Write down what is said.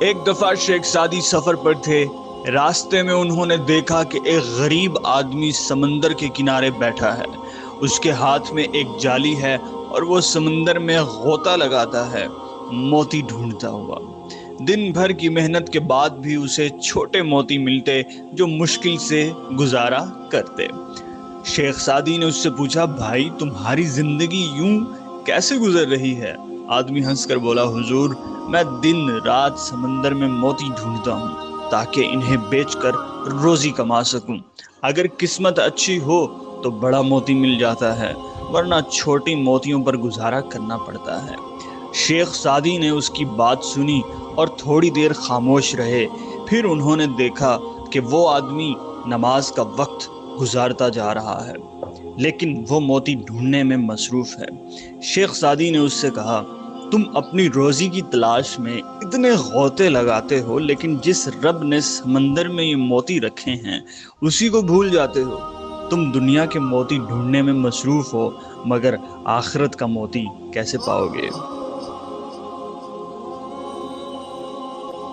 ایک دفعہ شیخ سعدی سفر پر تھے۔ راستے میں انہوں نے دیکھا کہ ایک غریب آدمی سمندر کے کنارے بیٹھا ہے۔ اس کے ہاتھ میں ایک جالی ہے اور وہ سمندر میں غوطہ لگاتا ہے، موتی ڈھونڈتا ہوا۔ دن بھر کی محنت کے بعد بھی اسے چھوٹے موتی ملتے جو مشکل سے گزارا کرتے۔ شیخ سعدی نے اس سے پوچھا، بھائی تمہاری زندگی یوں کیسے گزر رہی ہے؟ آدمی ہنس کر بولا، حضور میں دن رات سمندر میں موتی ڈھونڈتا ہوں تاکہ انہیں بیچ کر روزی کما سکوں۔ اگر قسمت اچھی ہو تو بڑا موتی مل جاتا ہے، ورنہ چھوٹی موتیوں پر گزارا کرنا پڑتا ہے۔ شیخ سعدی نے اس کی بات سنی اور تھوڑی دیر خاموش رہے۔ پھر انہوں نے دیکھا کہ وہ آدمی نماز کا وقت گزارتا جا رہا ہے، لیکن وہ موتی ڈھونڈنے میں مصروف ہے۔ شیخ سعدی نے اس سے کہا، تم اپنی روزی کی تلاش میں اتنے غوطے لگاتے ہو، لیکن جس رب نے سمندر میں یہ موتی رکھے ہیں اسی کو بھول جاتے ہو۔ تم دنیا کے موتی ڈھونڈنے میں مصروف ہو، مگر آخرت کا موتی کیسے پاؤ گے؟